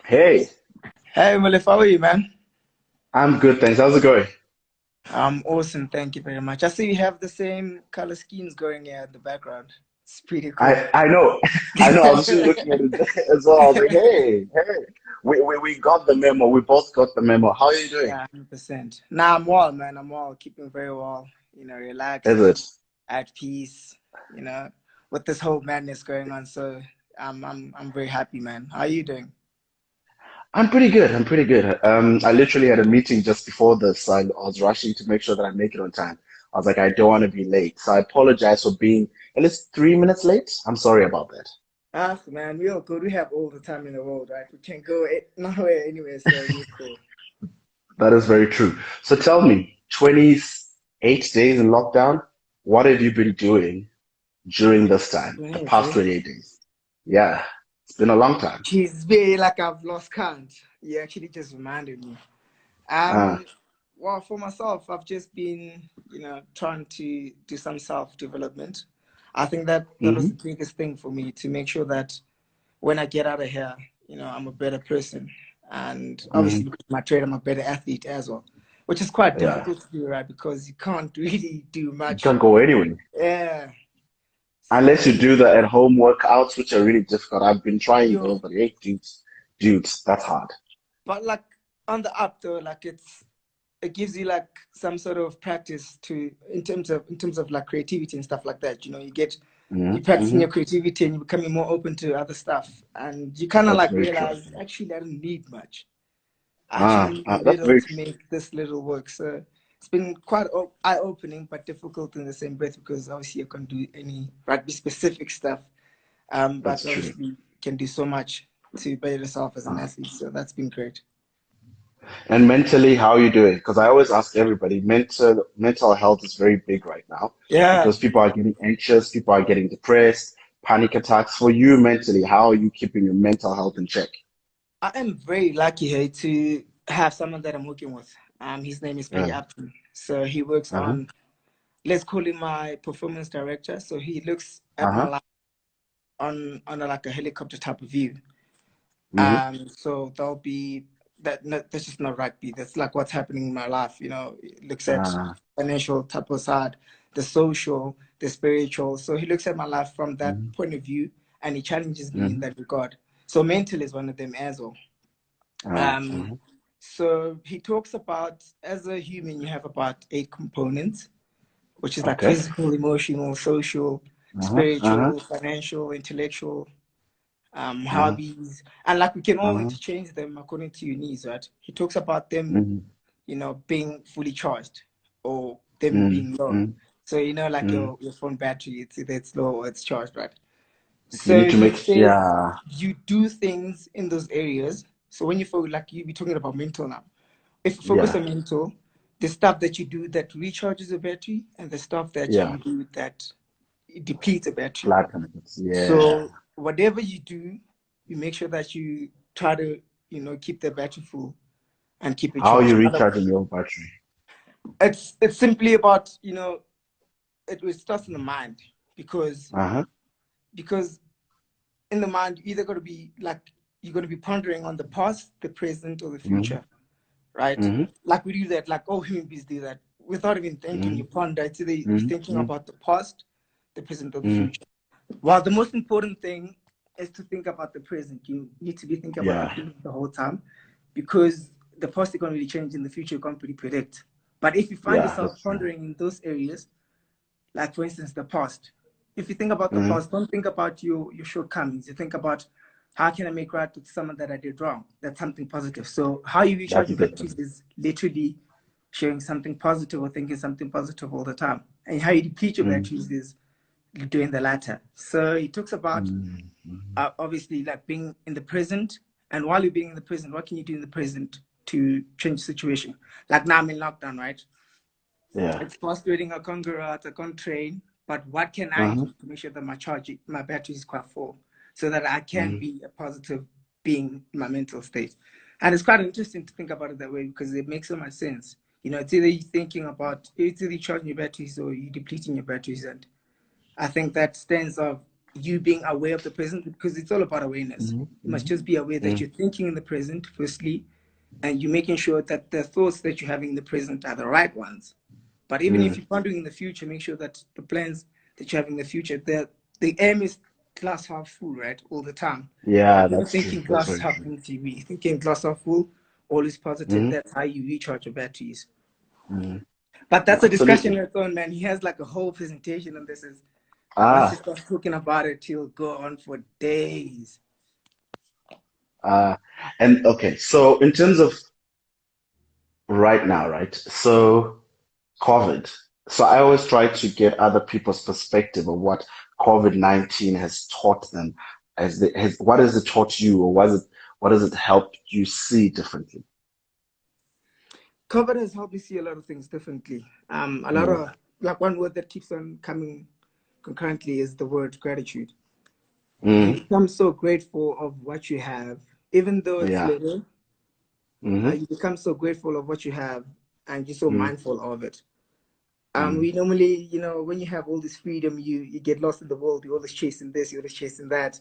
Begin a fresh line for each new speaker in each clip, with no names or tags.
Hey,
Hey, Molife, how are you, man?
I'm good, thanks. How's it going?
I'm awesome. Thank you very much. I see we have the same color schemes going here in the background. It's pretty cool.
I know, I know. I was just looking at it as well. I was like, hey, we got the memo. We both got the memo. How are you doing?
Yeah, 100%. Nah, I'm well, man. I'm well, keeping very well.
Is
Relaxed,
it?
at peace. You know, with this whole madness going on. So I'm very happy, man. How are you doing?
I'm pretty good. I'm pretty good. I literally had a meeting just before this. I was rushing to make sure that I make it on time. I was like, I don't want to be late. So I apologize for being at least 3 minutes late. I'm sorry about that.
Ah, man, we all good. We have all the time in the world, right? We can't go nowhere anywhere, so we're cool.
That is very true. So tell me, 28 days in lockdown, what have you been doing during this time, the past
28,
28 days? Yeah, it's been a long time.
She's very like I've lost count. You actually just reminded me.
Uh,
Um, well, for myself, I've just been, trying to do some self-development. I think that was the
hmm
biggest thing for me to make sure that when I get out of here, I'm a better person. And obviously,
hmm
because of my trade, I'm a better athlete as well, which is quite
Yeah,
difficult to do, right? Because you can't really do
you
much.
can't go anywhere
Yeah.
unless you
So
do the at-home workouts, which are really difficult. I've been trying those,
you
but hey, dudes, that's hard.
but like on the up though, like it gives you like some sort of practice to in terms of like creativity and stuff like that. You practicing
Hmm
your creativity and you're becoming more open to other stuff, and you kind of
That's
like
very true.
realize actually I don't need much. I actually need a
That's
little
very
to
true.
make this little work. So it's been quite eye-opening, but difficult in the same breath because obviously you can do any rugby specific stuff, but
That's true.
obviously you can do so much to better yourself as an
Uh,
athlete. So that's been great.
and mentally, how are you doing? Because I always ask everybody, mental health is very big right now
Yeah.
because people are getting anxious, people are getting depressed, panic attacks. For you mentally, how are you keeping your mental health in check?
I am very lucky here to have someone that I'm working with. His name is Penny
Yeah.
Upton. So he works
Uh-huh.
on, let's call him my performance director. So he looks at my
Uh-huh.
life on like a helicopter type of view.
hmm
So there'll be that. No, that's just not rugby. That's like what's happening in my life. It looks at
Uh,
financial type of side, the social, the spiritual. So he looks at my life from that
hmm
point of view, and he challenges me in
hmm
that regard. So mental is one of them as well. Um,
uh
so he talks about as a human, you have about eight components, which is like
Okay.
physical, emotional, social,
Uh-huh. Uh-huh.
spiritual, financial, intellectual,
Uh-huh.
hobbies, and like we can all
Uh-huh.
interchange them according to your needs, right? He talks about them,
hmm
being fully charged or them being low.
hmm
So like
hmm
your phone battery, it's either it's low or it's charged, right?
You need
So
to
he
make,
says
yeah.
you do things in those areas. So when you focus, like you be talking about mental now. If you focus
Yeah.
on mental, the stuff that you do that recharges the battery and the stuff that
Yeah.
you do that depletes the battery.
Flatten it. Yeah.
So whatever you do, you make sure that you try to, keep the battery full and keep it
How are you
charged.
recharging your battery?
It's simply about, it starts in the mind because
Uh-huh.
because in the mind you're either going to be like you're going to be pondering on the past, the present, or the
hmm
future, right?
hmm
Like we do that, like all human beings do that without even thinking. You
hmm
ponder. It's either you're thinking
hmm
about the past, the present, or the
hmm
future. While the most important thing is to think about the present. You need to be thinking about the
Yeah.
present the whole time because the past is going to really change in the future. You can't really predict. But if you find
Yeah,
yourself
that's true.
pondering in those areas, like for instance, the past, if you think about the
hmm
past, don't think about your shortcomings. You think about how can I make right with someone that I did wrong? That's something positive. So how you recharge
That's a
your
good
batteries
one.
is literally sharing something positive or thinking something positive all the time. And how you deplete your
Mm-hmm.
batteries is doing the latter. So he talks about
Mm-hmm.
obviously like being in the present, and while you're being in the present, what can you do in the present to change the situation? Like now I'm in lockdown, right?
Yeah.
It's frustrating. I can't go out, I can't train, but what can I
Uh-huh.
do to make sure that my battery is quite full, so that I can
Mm-hmm.
be a positive being in my mental state? And it's quite interesting to think about it that way because it makes so much sense. It's either you thinking about it's either you charging your batteries or you depleting your batteries, and I think that stands of you being aware of the present, because it's all about awareness.
Mm-hmm.
You must just be aware that
Mm-hmm.
you're thinking in the present, firstly, and you're making sure that the thoughts that you're having in the present are the right ones. But even if
Mm.
you're pondering in the future, make sure that the plans that you have in the future, the aim is glass half full, right? All the time.
Yeah,
You're not
that's true.
thinking
That's
glass
very
half
true.
empty. You're thinking glass half full, always positive.
Mm-hmm.
That's how you recharge your batteries.
Mm-hmm.
But
No,
that's a discussion
absolutely.
on its own, man. He has like a whole presentation on this. Once he
Ah,
starts talking about it, he'll go on for days.
ah, and okay. So in terms of right now, right? So COVID. So I always try to get other people's perspective of what COVID-19 has taught them, what has it taught you, or what does it help you see differently?
COVID has helped me see a lot of things differently. A lot
Mm,
of, like, one word that keeps on coming concurrently is the word gratitude. You
mm,
become so grateful of what you have, even though it's
yeah.
little.
Mm-hmm.
You become so grateful of what you have, and you're so
Mm,
mindful of it.
mm,
We normally, when you have all this freedom, you get lost in the world. You're always chasing this, you're always chasing that,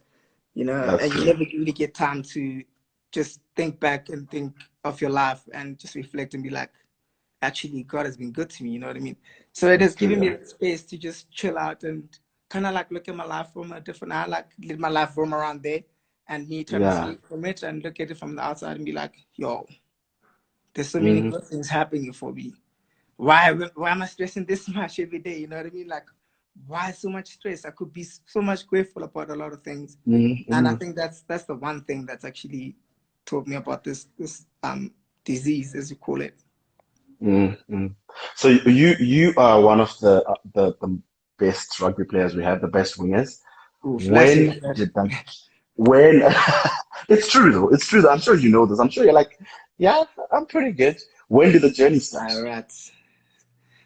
that's
and you
true.
never really get time to just think back and think of your life and just reflect and be like, actually, God has been good to me. You know what I mean? So it
That's
has
true,
given me
yeah.
the space to just chill out and kind of like look at my life from a different. I like let my life roam around there, and me trying to
Yeah.
escape from it and look at it from the outside and be like, yo, there's so many
Mm,
good things happening for me. Why am I stressing this much every day? You know what I mean? Like, why so much stress? I could be so much grateful about a lot of things.
mm,
And I
mm,
think that's the one thing that's actually taught me about this disease, as you call it.
mm. So you are one of the best rugby players we have, the best wingers.
Ooh, flashing
When
like that.
did that when it's true though, it's true though. I'm sure you know this. I'm sure you're like, yeah, I'm pretty good. When did the journey start?
All right.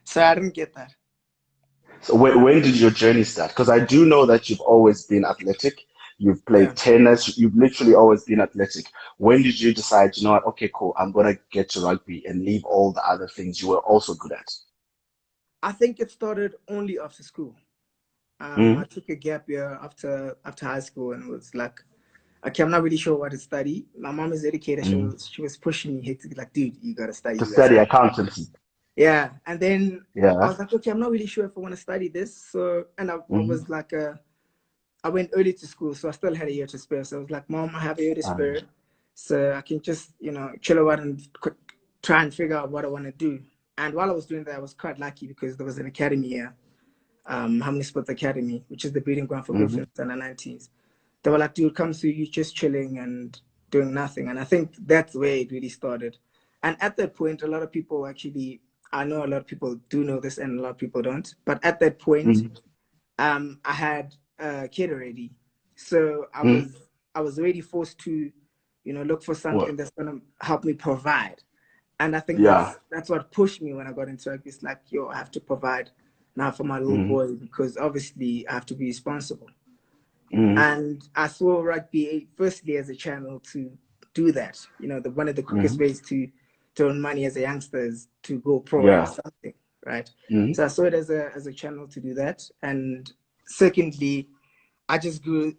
So I didn't get that.
So when did your journey start? Because I do know that you've always been athletic. You've
Yeah.
played tennis. You've literally always been athletic. When did you decide, you know what? Okay, cool. I'm gonna get to rugby and leave all the other things you were also good at.
I think it started only after school. I
Mm,
took a gap year after high school and was like, okay, I'm not really sure what to study. My mom is educator.
mm.
She was pushing me hectic, like, dude, you gotta study,
To
you gotta
study
study.
accountancy.
Yeah. And then I
Yeah.
was like, okay, I'm not really sure if I want to study this. So, and I
Mm-hmm.
was like, I went early to school, so I still had a year to spare. So I was like, Mom, I have a year to spare. So I can just, chill out and try and figure out what I want to do. And while I was doing that, I was quite lucky because there was an academy here, Harmony Sports Academy, which is the breeding ground for
Mm-hmm.
Griffins under 19s. They were like, dude, come through, you just chilling and doing nothing. And I think that's where it really started. And at that point, a lot of people actually, I know a lot of people do know this and a lot of people don't. But at that point,
Mm-hmm.
I had a kid already, so
Mm-hmm.
I was already forced to, look for
What?
something that's gonna help me provide. And I think
Yeah.
that's what pushed me when I got into rugby. It's like, yo, I have to provide now for my little
Mm-hmm.
boy because obviously I have to be responsible.
Mm-hmm.
And I saw rugby firstly as a channel to do that. One of the quickest
Mm-hmm.
ways to earn money as a youngster is to go pro at
Yeah.
something, right?
Mm-hmm.
So I saw it as a channel to do that. And secondly, I just grew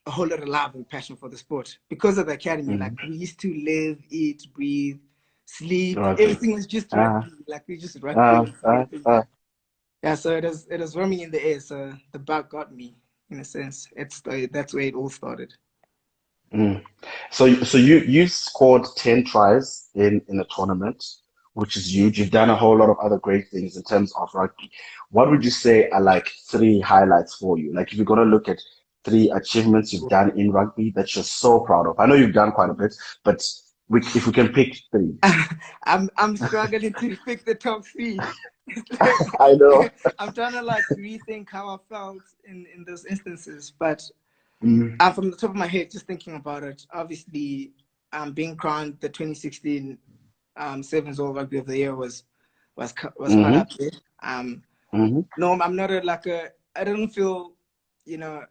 a whole lot of love and passion for the sport because of the academy. Like,
Mm-hmm.
we used to live, eat, breathe, sleep.
Rugby.
Everything was just
Uh,
rugby. Like, we just rugby and
uh,
everything.
uh.
Yeah, so it was roaming in the air. So the bug got me in a sense. That's where it all started.
Mm. So you scored 10 tries in a tournament, which is huge. You've done a whole lot of other great things in terms of rugby. What would you say are like three highlights for you? Like if you're gonna look at three achievements you've done in rugby that you're so proud of. I know you've done quite a bit, but if we can pick three.
I'm struggling to pick the top three.
I know.
I'm trying to like rethink how I felt in those instances, but
Mm,
from the top of my head, just thinking about it, obviously, being crowned the 2016 Sevens All Rugby of the Year was quite
mm-hmm,
up there.
mm-hmm,
No, I'm not I don't feel,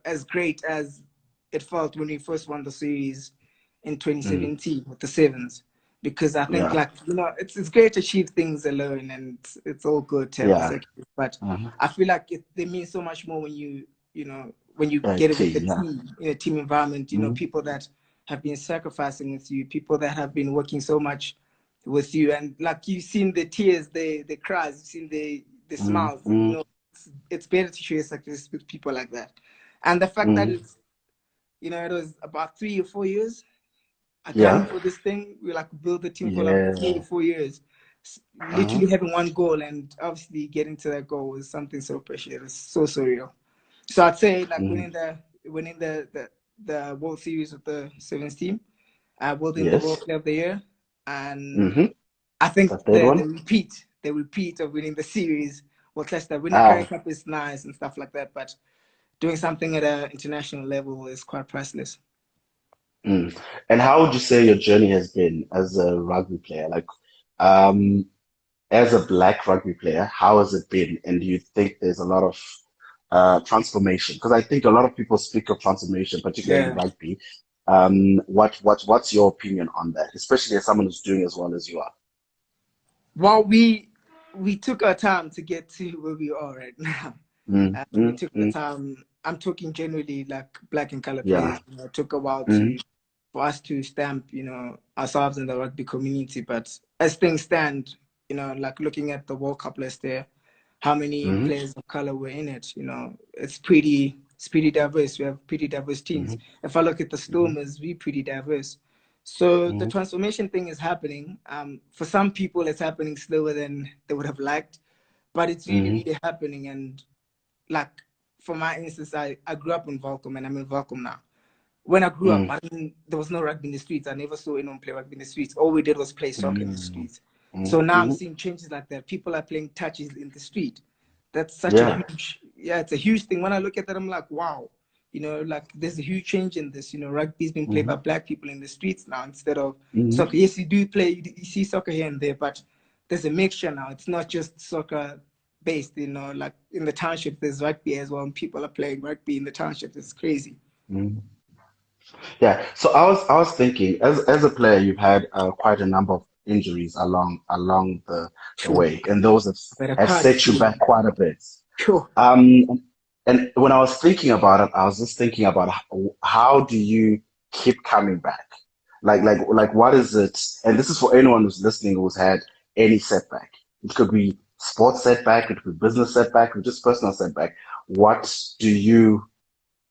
as great as it felt when we first won the series in
mm,
2017 with the Sevens, because I think,
yeah,
like, it's great to achieve things alone, and it's all good to have this
yeah.
accolade, but
Mm-hmm,
I feel like they mean so much more when you when you
Yeah,
get it with the
key, yeah.
team, in a team environment, you know,
Mm,
people that have been sacrificing with you, people that have been working so much with you, and like you've seen the tears, the cries, you've seen the
mm,
smiles, you
mm,
know, it's better to share success with people like that. And the fact that
mm,
it's, you know, it was about 3 or 4 years I gunning
yeah,
for this thing. We like build the team for like three
yeah.
to four years.
Uh-huh.
Literally having one goal, and obviously getting to that goal was something so precious. It's so surreal. So I'd say like
Mm,
winning the World Series with the Sevens team, winning the World
yes.
Player of the Year, and
Mm-hmm.
I think
The third one?
the repeat of winning the series, well, plus the winning Curry
Ah.
Cup is nice and stuff like that, but doing something at an international level is quite priceless.
Mm. And how would you say your journey has been as a rugby player? Like, um, as a black rugby player, how has it been? And do you think there's a lot of transformation? Because I think a lot of people speak of transformation, particularly in
Yeah.
rugby. What's your opinion on that, especially as someone who's doing as well as you are?
Well, we took our time to get to where we are right now.
Mm,
We
mm,
took the
mm,
time. I'm talking generally like black and color
yeah.
players. You know, it took a while
Mm,
to for us to stamp, you know, ourselves in the rugby community. But as things stand, you know, like looking at the World Cup list there, how many
mm,
players of color were in it? You know, it's pretty diverse. We have pretty diverse teams.
mm,
If I look at the
mm,
Stormers, we're pretty diverse. So the
mm,
transformation thing is happening. For some people, it's happening slower than they would have liked, but it's really,
mm,
really happening. And like for my instance, I grew up in Volcom and I'm in Volcom now. When I grew up,
mm,
I didn't, there was no rugby in the streets. I never saw anyone play rugby in the streets. All we did was play soccer in the
mm,
streets.
mm,
So now I'm
mm.
seeing changes like that. People are playing touches in the street. That's such a
Yeah.
huge, yeah, it's a huge thing. When I look at that, I'm like, wow, you know, like there's a huge change in this. You know, rugby's been played by
Mm,
black people in the streets now instead of
mm,
soccer. Yes, you do play, you see soccer here and there, but there's a mixture now. It's not just soccer based, you know, like in the township, there's rugby as well, and people are playing rugby in the township. It's crazy.
mm. Yeah, so I was thinking, as a player, you've had quite a number of injuries along the
Sure.
way, and those
But a
have
card
set you back
scheme.
quite a bit.
Sure.
And when I was thinking about it, I was just thinking about how do you keep coming back? Like what is it? And this is for anyone who's listening who's had any setback. It could be sports setback, it could be business setback, or just personal setback. What do you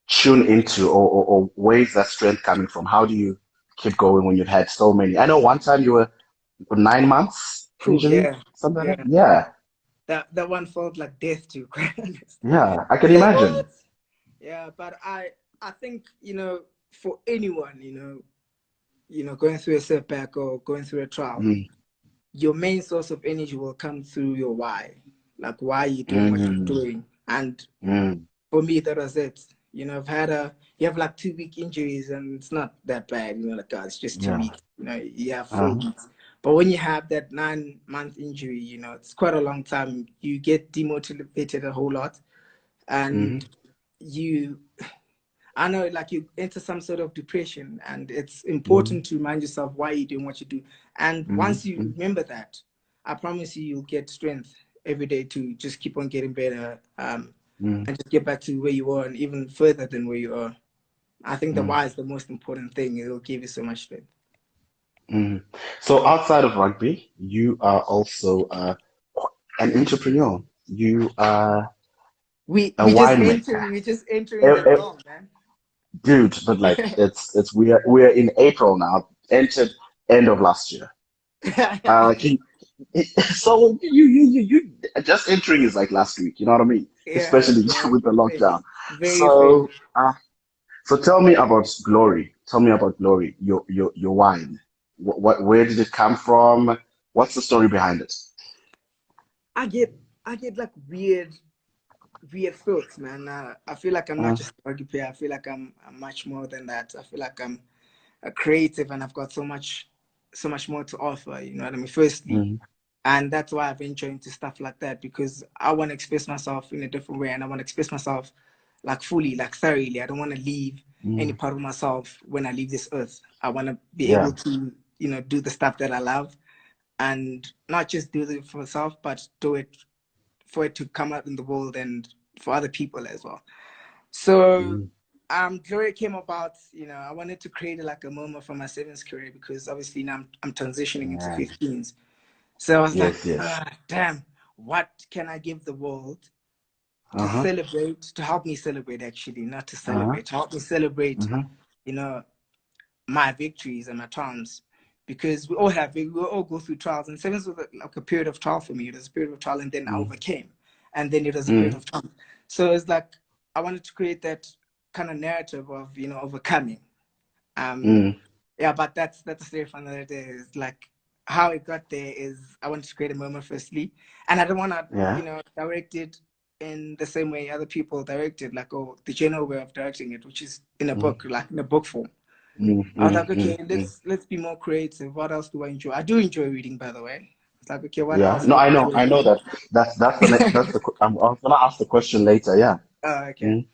tune into, or where's that strength coming from? How do you keep going when you've had so many? I know one time you were 9 months
True.
injury,
Yeah.
something like
Yeah.
that. Yeah,
That one felt like death too, quite honest.
yeah, I can
You're like,
imagine.
what? Yeah, but I think, you know, for anyone, you know, going through a setback or going through a trial,
Mm,
your main source of energy will come through your why. Like why you're doing what you're
mm,
doing. And
mm,
for me, that was it. You know, you have like 2 week injuries and it's not that bad. You know, like, it's just two
yeah.
weeks. You know, you have four
Uh-huh.
weeks. But when you have that 9 month injury, you know, it's quite a long time. You get demotivated a whole lot.
Mm-hmm.
And you, I know, like you enter some sort of depression. And it's
Mm-hmm.
important to remind yourself why you're doing what you do. And once you
Mm-hmm.
remember that, I promise you, you'll get strength every day to just keep on getting better.
Mm-hmm.
And just get back to where you are and even further than where you are. I think the
Mm-hmm.
why is the most important thing. It will give you so much strength.
Mm-hmm. So outside of rugby, you are also an entrepreneur. You are
We
a
we just
winemaker.
entering we just entering
Eh,
the
eh,
door, man.
Dude, but like it's we are in April now. Entered end of last year. Can so just entering is like last week. You know what I mean?
Yeah,
Especially
yeah,
with the lockdown.
very
So
fresh.
so tell me about Glory. Tell me about Glory. Your wine. Where did it come from? What's the story behind it?
I get I get like weird thoughts, man. I feel like I'm not
Uh,
just a rugby player. I feel like I'm much more than that. I feel like I'm a creative and I've got so much more to offer. You know what I mean? Firstly,
mm,
and that's why I've ventured into stuff like that because I want to express myself in a different way and I want to express myself like fully, like thoroughly. I don't want to leave any
mm,
part of myself when I leave this earth. I want to be
yeah.
able to, you know, do the stuff that I love and not just do it for myself, but do it for it to come out in the world and for other people as well. So
Mm.
Glory came about, I wanted to create like a moment for my sevens career because obviously now I'm transitioning into
Yeah.
15s. So I was like,
Yes, yes.
damn, what can I give the world to
Uh-huh.
celebrate, to help me celebrate actually, not to
Uh-huh.
celebrate, to help me celebrate,
Mm-hmm.
you know, my victories and my triumphs. Because we all go through trials, and sevens was like a period of trial for me. It was a period of trial, and then I
Mm.
overcame, and then it was a period
Mm.
of triumph. So it's like I wanted to create that kind of narrative of overcoming. Um,
Mm.
yeah, but that's a story for another day. It's like how it got there is I wanted to create a moment firstly, and I don't want to
Yeah.
direct it in the same way other people direct it, like the general way of directing it, which is in a
Mm.
book, like in a book form.
Mm.
I was
Mm.
like,
Mm.
okay,
Mm.
let's be more creative. What else do I enjoy? I do enjoy reading, by the way. It's like, okay, what
Yeah.
else
No,
do I
I know
enjoy
that. That's the next. That's the. I was gonna ask the question later. Yeah.
oh, okay.
Mm.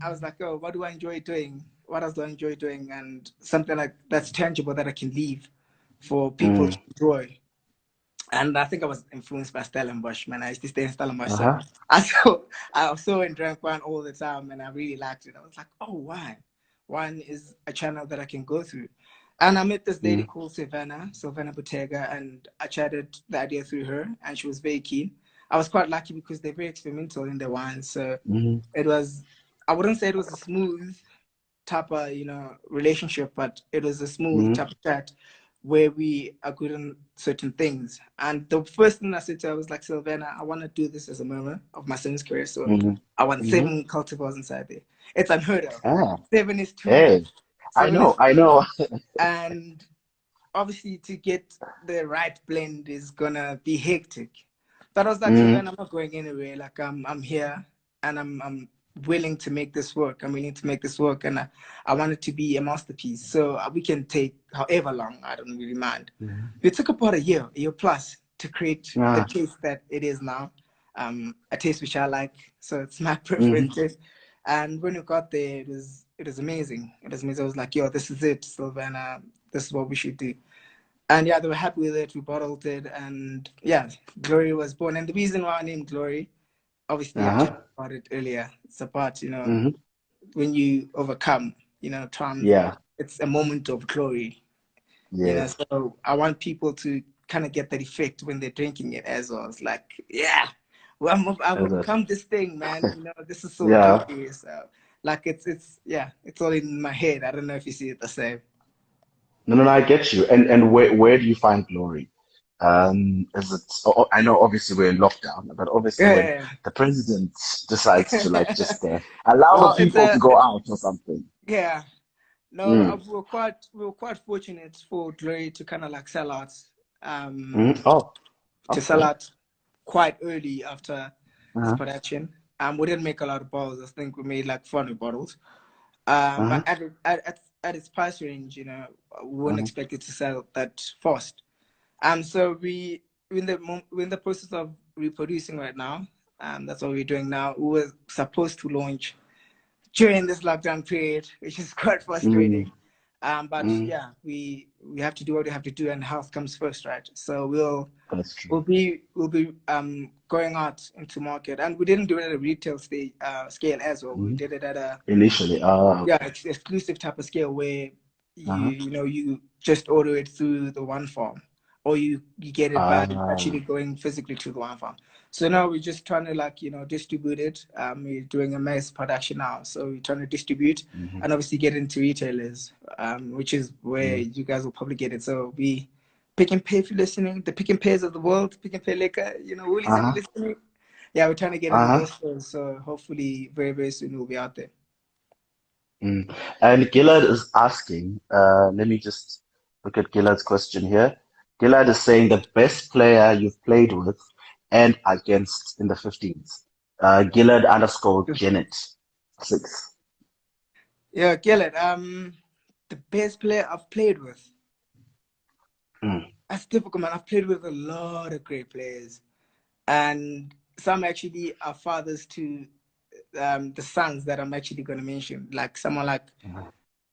I was like, oh, what do I enjoy doing? What else do I enjoy doing? And something like that's tangible that I can leave for people to
Mm.
enjoy. And I think I was influenced by Stellenbosch, man. I used to stay in Stellenbosch. So
Uh-huh.
I saw and drank wine all the time and I really liked it. I was like, oh, wine. Wine is a channel that I can go through. And I met this lady
Mm.
called Silvana Bottega, and I chatted the idea through her and she was very keen. I was quite lucky because they're very experimental in their wines. So
Mm.
it was, I wouldn't say it was a smooth type of relationship, but it was a smooth
Mm.
type of chat where we agreed on certain things. And the first thing I said to her was like, Sylvana, I want to do this as a moment of my son's career. So
Mm.
I want
Mm.
7 cultivars inside there. It's unheard of.
Ah.
7 is too
Hey.
much.
I
7 is
know.
too
I
much.
know.
And obviously to get the right blend is gonna be hectic. But I was like,
Mm.
Sylvan, I'm not going anywhere. Like I'm here and I'm willing to make this work. I'm willing to make this work, and I want it to be a masterpiece. So we can take however long. I don't really mind.
Mm.
It took about a year plus to create the
Ah.
taste that it is now. A taste which I like, so it's my
Mm-hmm.
preferred taste. And when we got there, it was amazing. It was amazing. I was like, yo, this is it, Sylvana. This is what we should do. And yeah, they were happy with it. We bottled it, and yeah, Glory was born. And the reason why I named Glory, obviously, I chatted
Uh-huh.
about it earlier. It's about
Mm-hmm.
when you overcome, triumph.
Yeah.
It's a moment of glory.
Yes.
So I want people to kind of get that effect when they're drinking it as well. It's like, yeah, well, I've
That's it.
overcome this thing, man. This is so
Yeah.
glorious. So, like it's yeah, it's all in my head. I don't know if you see it the same.
No, no, no, I get you. And where do you find glory? Is it, I know obviously we're in lockdown, but obviously when
Yeah.
the president decides to like just allow the
Well, it's
people to go out or something.
yeah. No,
Mm.
we were quite fortunate for Glory to kind of like
Mm. Oh,
to sell
okay.
out quite early after its
Uh-huh.
production. We didn't make a lot of bottles. I think we made like 400 bottles.
Uh-huh.
But at its price range, we weren't
Uh-huh.
expected to sell that fast. So we're in the process of reproducing right now. That's what we're doing now. We were supposed to launch during this lockdown period, which is quite
Mm.
frustrating. But
Mm.
yeah, we have to do what we have to do, and health comes first, right? So we'll
That's true.
we'll be we'll be going out into market, and we didn't do it at a retail stage scale as well. We
Mm.
did it at a
Initially.
yeah
Okay.
exclusive type of scale where
Uh-huh.
you just order it through the one farm, or you get it by
Ah.
actually going physically to the one farm. So now we're just trying to like distribute it. We're doing a mass production now, so we're trying to distribute
Mm-hmm.
and obviously get into retailers, which is where
Mm.
you guys will probably get it. So we Pick and Pay, if you're listening, the Pick and Pays of the world, Pick and Pay Liquor, Woolies, if you're
Uh-huh.
listening. Yeah, we're trying to get it in
Uh-huh.
those stores. So hopefully very, very soon we'll be out there.
Mm. And Gillard is asking, let me just look at Gillard's question here. Gillard is saying the best player you've played with and against in the 15s. Gillard underscore Janet 6.
Yeah, Gillett, the best player I've played with.
Mm.
That's difficult, man. I've played with a lot of great players, and some actually are fathers to the sons that I'm actually going to mention. Like someone like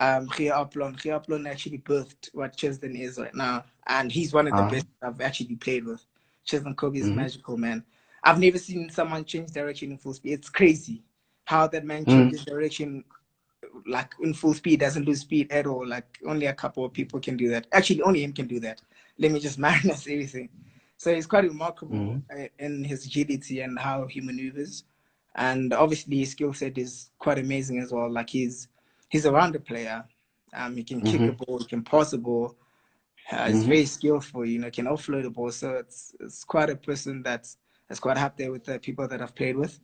Gia Aplon. Gia Aplon actually birthed what Chesden is right now, and he's one of the
Uh,
best I've actually played with. Chesden Kobe is
mm-hmm.
magical, man. I've never seen someone change direction in full speed. It's crazy how that man changes direction, like in full speed, doesn't lose speed at all. Like only a couple of people can do that. Actually, only him can do that. Let me just minus everything. So he's quite remarkable in his agility and how he maneuvers. And obviously his skill set is quite amazing as well. Like he's a rounder player. He can kick a ball, he can pass a ball. He's very skillful, you know, can offload the ball. So it's quite a person that's quite up there with the people that I've played with.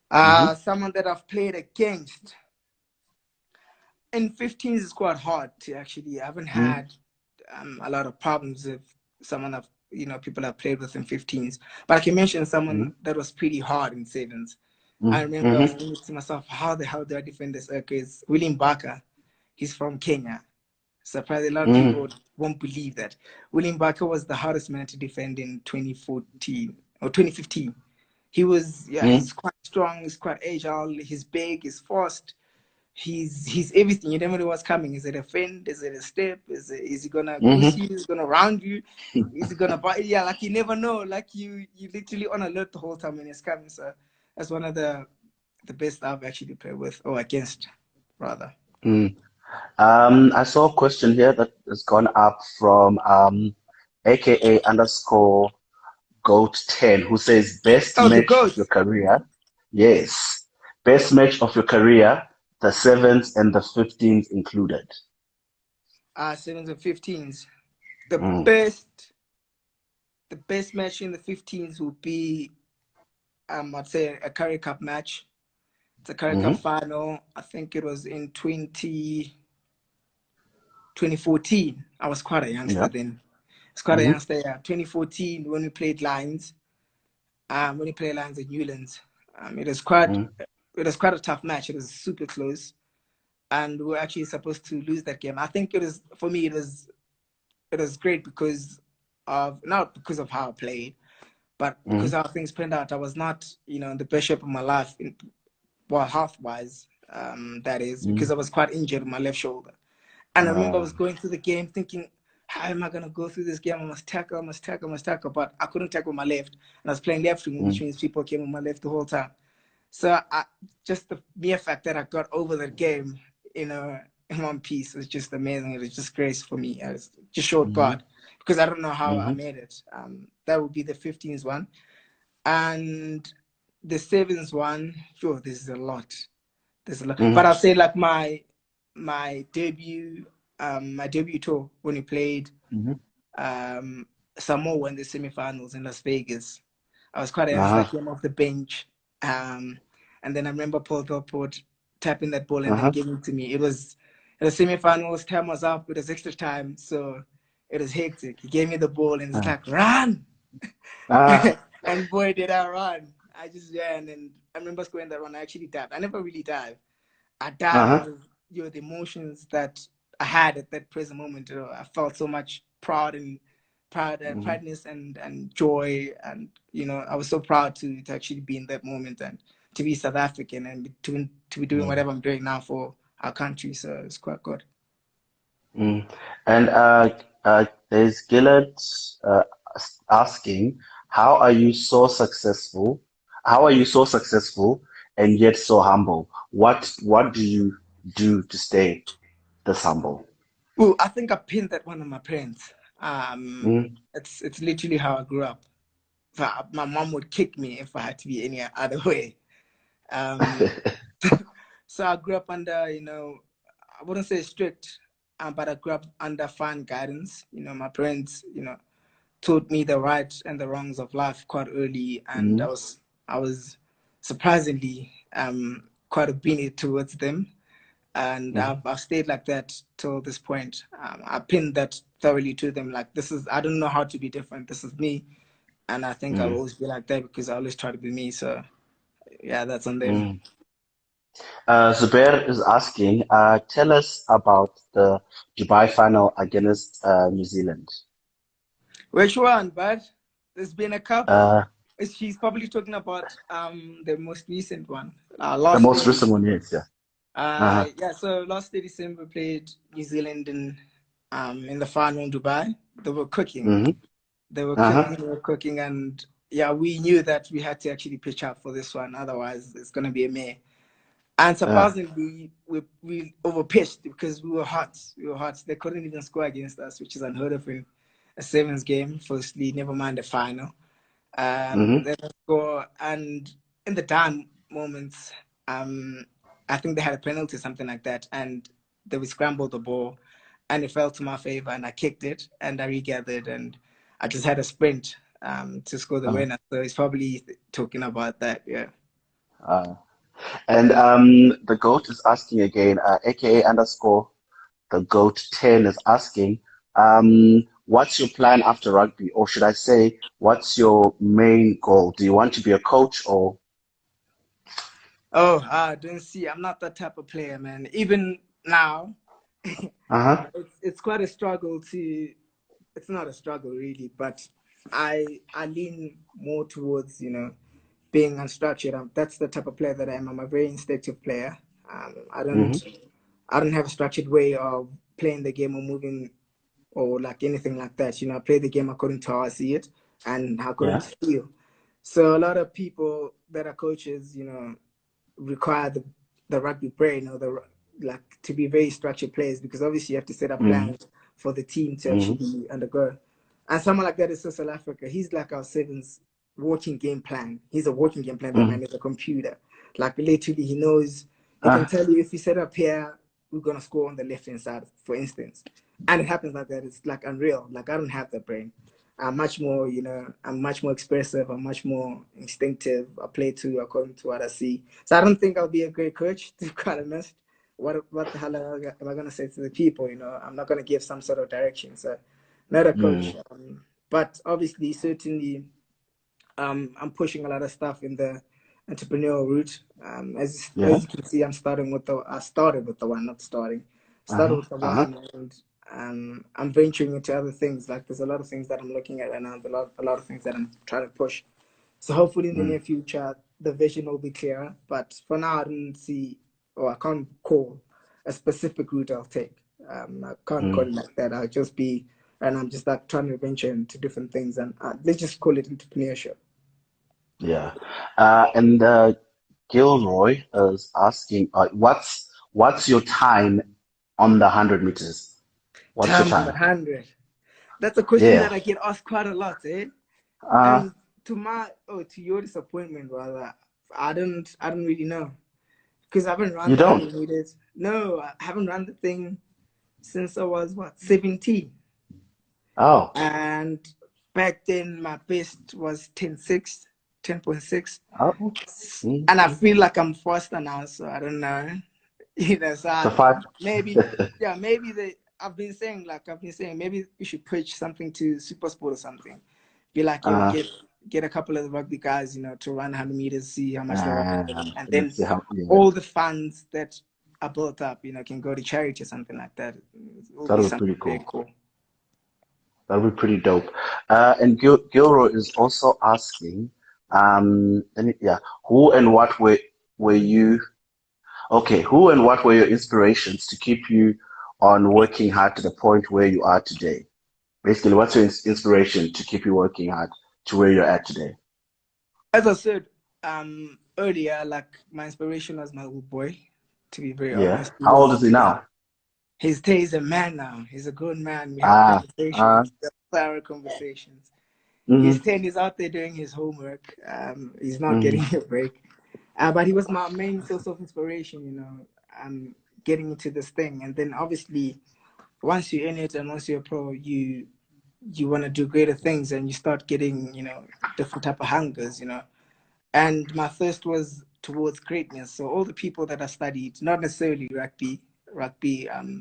Someone that I've played against in 15s is quite hard to actually. I haven't had a lot of problems with someone I've, you know, people I've played with in 15s. But I can mention someone that was pretty hard in sevens. I remember I was thinking to myself, how the hell do I defend this? Okay, it's William Barker. He's from Kenya. Surprisingly, a lot of people won't believe that. William Barker was the hardest man to defend in 2014 or 2015. He was, he's quite strong, he's quite agile, he's big, he's fast. He's everything. You never know what's coming. Is it a fend? Is it a step? Is he gonna goose you? Is he gonna round you? Is he gonna bite? Yeah, like you never know. Like you literally on alert the whole time when it's coming. So that's one of the best I've actually played with or against, rather.
I saw a question here that has gone up from AKA underscore goat 10, who says best
Oh, the
match of
goats.
your career. Yes, best match of your career, the sevens and the 15s included.
Sevens and 15s. The best match in the 15s would be I'd say a Currie Cup match. It's a Currie Cup final. I think it was in 2014. I was quite a youngster then. It's quite a youngster, yeah. 2014 when we played Lions. When we played Lions at Newlands. It was quite a tough match. It was super close. And we were actually supposed to lose that game. I think it was, for me, it was great because of, not because of how I played, but because how things panned out. I was not, you know, in the best shape of my life, health-wise, that is, because I was quite injured on my left shoulder. And I remember I was going through the game thinking, how am I going to go through this game? I must tackle. But I couldn't tackle my left. And I was playing left wing, which means people came on my left the whole time. So just the mere fact that I got over the game, you know, in one piece was just amazing. It was just grace for me. I was just showed God, because I don't know how I made it. That would be the 15s one. And the sevens one, sure, there's a lot. But I'll say like my debut tour when we played Samoa in the semifinals in Las Vegas. I was quite anxious. I came off the bench. And then I remember Paul Delport tapping that ball and then giving it to me. It was the semifinals, time was up, it was extra time, so it was hectic. He gave me the ball and it's like, run! And boy, did I run. I just ran, and I remember scoring that run. I actually dived. I never really dived. I dived out of, you know, the emotions that I had at that present moment. You know, I felt so much proudness and joy, and you know, I was so proud to actually be in that moment and to be South African and to be doing whatever I'm doing now for our country. So it's quite good.
And there's Gillard asking, how are you so successful? How are you so successful and yet so humble? What do you do to stay this humble?
Well, I think I pinned that one on my parents. It's literally how I grew up. My mom would kick me if I had to be any other way. So I grew up under, you know, I wouldn't say strict, but I grew up under fine guidance. You know, my parents, you know, taught me the rights and the wrongs of life quite early, and I was surprisingly quite obedient towards them, and I've stayed like that till this point. I pinned that thoroughly to them, like, this is, I don't know how to be different. This is me, and I think I'll always be like that because I always try to be me. So yeah, that's on them.
Zubair is asking, tell us about the Dubai final against New Zealand.
Which one, bud? There's been a couple. She's probably talking about the most recent one.
The most recent one, yes, yeah.
Yeah, so last December we played New Zealand in the final in Dubai. They were cooking. They were cooking, and yeah, we knew that we had to actually pitch up for this one. Otherwise, it's going to be a meh. And
Uh,
surprisingly, we overpitched because we were hot. We were hot. They couldn't even score against us, which is unheard of in a sevens game. Firstly, never mind the final.
mm-hmm.
Then they score, and in the time moments, I think they had a penalty, something like that, and they would scramble the ball, and it fell to my favor, and I kicked it, and I regathered, and I just had a sprint to score the
Uh,
winner. So he's probably talking about that, yeah.
uh, and the goat is asking again, aka underscore the goat 10 is asking, what's your plan after rugby? Or should I say, what's your main goal? Do you want to be a coach or
Oh, don't see. I'm not that type of player, man. Even now,
uh-huh.
it's quite a struggle to. It's not a struggle really, but I lean more towards being unstructured. That's the type of player that I am. I'm a very instinctive player. Um, I
Mm-hmm.
don't I don't have a structured way of playing the game or moving or like anything like that. I play the game according to how I see it and according
Yeah.
to feel. So a lot of people that are coaches, require the rugby brain or the like to be very structured players because obviously you have to set up
Mm-hmm.
plans for the team to
Mm-hmm.
actually undergo. And someone like that is so South Africa. He's like our sevens working game plan. He's a working game plan. That
Mm-hmm.
man is a computer. Like literally, he knows. He can
Uh,
tell you if you set up here, we're gonna score on the left hand side, for instance. And it happens like that. It's like unreal. Like I don't have that brain. I'm much more, I'm much more expressive. I'm much more instinctive. I play to according to what I see. So I don't think I'll be a great coach, to be quite honest. What the hell am I going to say to the people? I'm not going to give some sort of direction. So not a coach.
mm,
But obviously, certainly, I'm pushing a lot of stuff in the entrepreneurial route.
yeah.
As you can see, I started with the one, not starting. Started
Uh-huh.
with the
Uh-huh.
one, and I'm venturing into other things. Like there's a lot of things that I'm looking at right now. A lot of things that I'm trying to push. So hopefully in the
Mm,
near future, the vision will be clearer. But for now, I don't see, or I can't call a specific route I'll take. I can't call
mm,
it like that. I'll just be, and I'm just like trying to venture into different things, and let's just call it entrepreneurship.
yeah. And Gilroy is asking, what's your time on the 100 meters? What's your
Time on the
time?
100. That's a question
Yeah.
that I get asked quite a lot, eh?
Uh,
And to your disappointment, rather, I don't really know because I haven't run
you
the
don't?
100 meters. No, I haven't run the thing since I was 17,
Oh.
and back then my best was 10.6, 10.6,
Oh. Mm.
and I feel like I'm faster now, so I don't know. So
So five.
maybe, yeah, maybe I've been saying maybe we should pitch something to Super Sport or something. Be like, yo,
Uh,
get a couple of the rugby guys, to run 100 meters, see how much they run, and then
let's see how. Yeah.
all the funds that are built up, can go to charity or something like that. It will
That
be
would be pretty
something very
cool.
cool.
That would be pretty dope. And Gilroy is also asking, yeah, who and what were you? Okay, who and what were your inspirations to keep you on working hard to the point where you are today? Basically, what's your inspiration to keep you working hard to where you're at today?
As I said earlier, like my inspiration was my little boy. To be very
Yeah.
honest,
How old is he now?
he's a man now. He's a grown man. We have
Ah,
conversations, thorough conversations. He's
mm-hmm,
10. He's out there doing his homework. He's not getting
mm-hmm,
a break. But he was my main source of inspiration. Getting into this thing, and then obviously, once you're in it and once you're a pro, you want to do greater things, and you start getting different type of hungers. And my thirst was towards greatness. So all the people that I studied, not necessarily rugby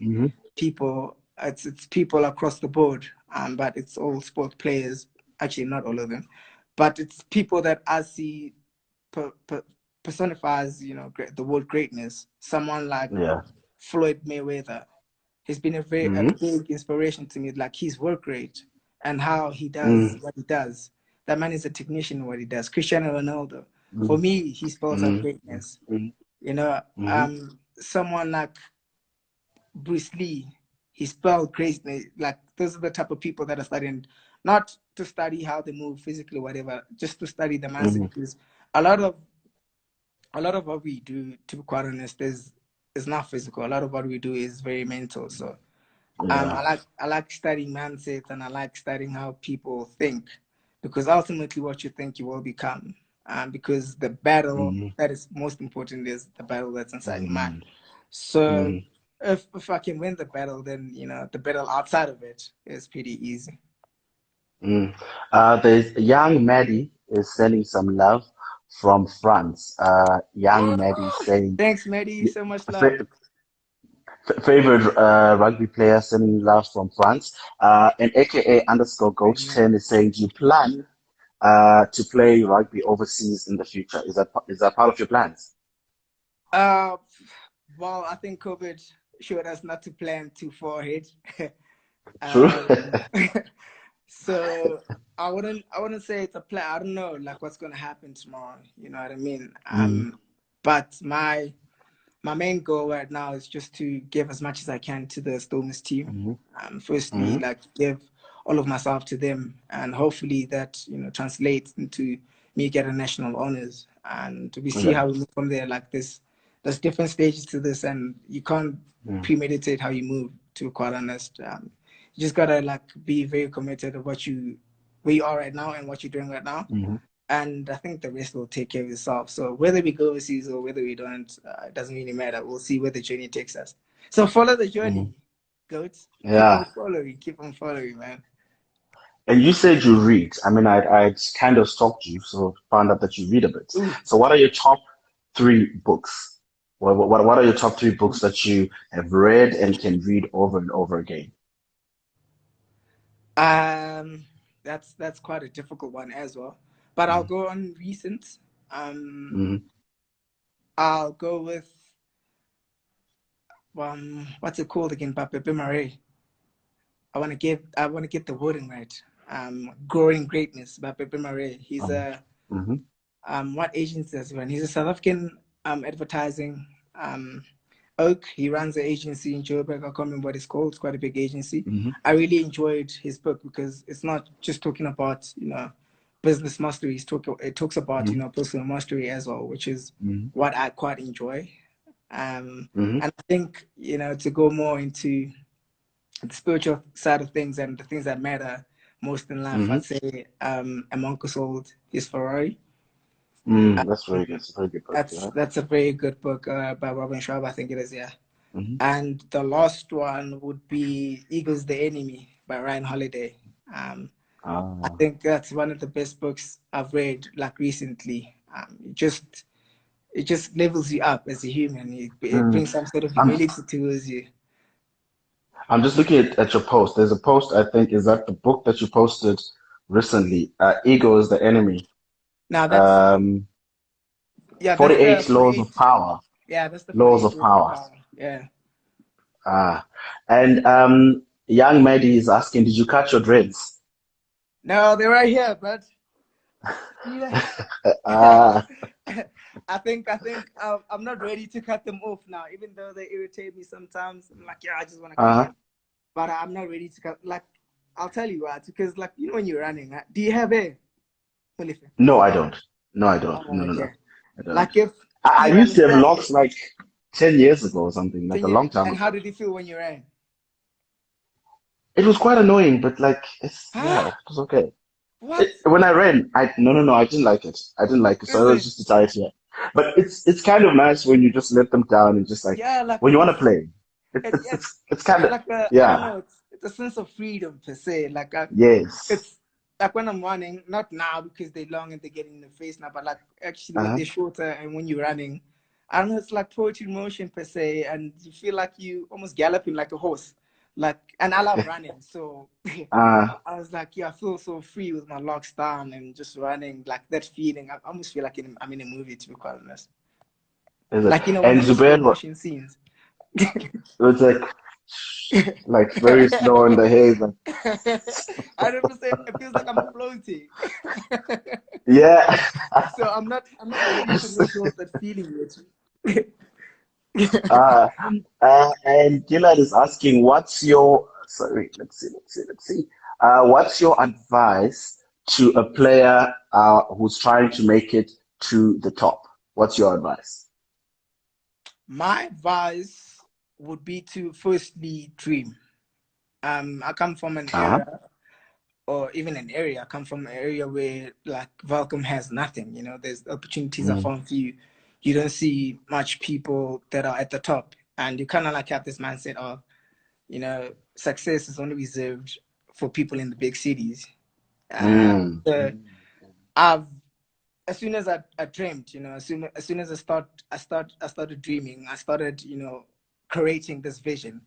mm-hmm,
people, it's people across the board, but it's all sport players. Actually, not all of them, but it's people that I see per, per, personifies, the word greatness. Someone like
yeah,
Floyd Mayweather. He's been a
mm-hmm,
big inspiration to me, like his work rate and how he does
mm-hmm,
what he does. That man is a technician in what he does. Cristiano Ronaldo. For
mm-hmm,
me, he spells out
mm-hmm,
greatness. Someone like Bruce Lee, he spelled greatness. Like those are the type of people that are studying, not to study how they move physically, whatever, just to study the mindset.
mm-hmm,
Because a lot of a lot of what we do, to be quite honest, is not physical. A lot of what we do is very mental. So
Yeah.
I like studying mindset, and I like studying how people think, because ultimately what you think you will become. Because the battle
Mm-hmm.
that is most important is the battle that's inside your mind.
Mm-hmm.
So
Mm-hmm.
if I can win the battle, then the battle outside of it is pretty easy.
Mm. There's young Maddie is sending some love from France. Young Maddie saying
Thanks, Mehdi. So much love.
fa- favorite rugby player sending love from France. And AKA underscore
Great
Coach
man.
10 is saying, do you plan to play rugby overseas in the future? Is that part of your plans?
Uh, well, I think COVID showed us not to plan too far ahead.
True.
um, so I wouldn't say it's a plan. I don't know like what's gonna happen tomorrow. You know what I mean?
Mm,
But my main goal right now is just to give as much as I can to the Stormers team.
mhm,
Firstly,
mhm,
like give all of myself to them, and hopefully that translates into me getting national honors. And we see
okay.
how we move from there. Like this, there's different stages to this, and you can't
Mm,
premeditate how you move. To be quite honest, you just gotta like be very committed of where you are right now and what you're doing right now,
mhm,
and I think the rest will take care of itself. So whether we go overseas or whether we don't, it doesn't really matter. We'll see where the journey takes us. So follow the
mhm.
journey, goats.
Yeah.
Keep on following, man.
And you said you read. I mean, I kind of stalked you, so found out that you read a bit.
Ooh.
So what are your top three books? What are your top three books that you have read and can read over and over again?
Um, that's quite a difficult one as well. But I'll
Mm,
go on recent. Um,
mhm,
I'll go with what's it called again? Pape Bimare. I want to get the wording right. Growing Greatness by Pepe Mare. He's
mhm,
a
mhm,
what agency does he run? He's a South African advertising oak. He runs an agency in Joburg. I can't remember what it's called. It's quite a big agency.
mhm,
I really enjoyed his book because it's not just talking about business mastery. It talks about
mhm,
personal mastery as well, which is
mhm,
what I quite enjoy.
mhm,
And I think to go more into the spiritual side of things and the things that matter most in life,
mhm.
I'd say A Monk Who Sold His Ferrari.
That's very good. It's a very good book.
That's
Yeah.
that's a very good book by Robin Schwab, I think it is, yeah.
Mhm.
And the last one would be Eagle's the Enemy by Ryan Holiday. I
Ah.
think that's one of the best books I've read like recently. It just levels you up as a human. It
Mm.
brings some sort of
I'm
humility towards you.
I'm just looking at your post. There's a post, I think, is that the book that you posted recently? Ego is the enemy.
Now that's
Um,
that's the
48 laws
48.
of power.
Yeah, that's the
Laws
48
of
rules of
power.
power. Yeah.
Ah. And young Maddie is asking, did you cut your dreads?
No, they're right here, but yeah.
Ah.
I think I'm not ready to cut them off now, even though they irritate me sometimes. I'm like, yeah, I just want to cut
Uh-huh.
them, but I'm not ready to cut. Like, I'll tell you what, because like when you're running, do you have hair, Molife?
No, I don't. No, I don't.
Oh,
No, no, no.
okay.
I don't.
Like if
I
you
used to have
understand,
locks like 10 years ago or something, like
can
a
you?
long time
And how
ago.
did you feel when you ran?
It was quite annoying, but like, yeah,
Huh?
it was okay.
What
When I ran, no, I didn't like it. I didn't like it, so
is
I was
it?
just decided, yeah. But it's kind of nice when you just let them down and just like
Yeah, like
when you want to play.
it's
It's kind
it's
of,
like a I don't
yeah,
know. It's a sense of freedom per se. Like
yes,
it's like when I'm running, not now because they're long and they're getting in the face now, but like actually when
uh-huh,
they're shorter and when you're running, I don't know. It's like poetry in motion per se, and you feel like you almost galloping like a horse. Like, and I love running, so
uh,
I was like, yeah, I feel so free with my locks down and just running. Like that feeling, I almost feel like I'm in a movie, to be quite honest.
is it?
Like one
And
of those slow
Zubair,
motion scenes.
was like very slow in the haze, like
100%. It feels like I'm floating.
yeah.
So I'm not ready to let go of that feeling yet.
uh, and Gillard is asking, what's your, sorry, let's see. What's your advice to a player who's trying to make it to the top? What's your advice?
My advice would be to firstly dream. I come from an
Uh-huh.
era, or even an area. I come from an area where like Welcome has nothing. You know, there's opportunities are
Mm,
found for you. You don't see much people that are at the top, and you kind of like have this mindset of, you know, success is only reserved for people in the big cities.
mm,
So I've as soon as I dreamt, you know, as soon as I started dreaming, I started, you know, creating this vision,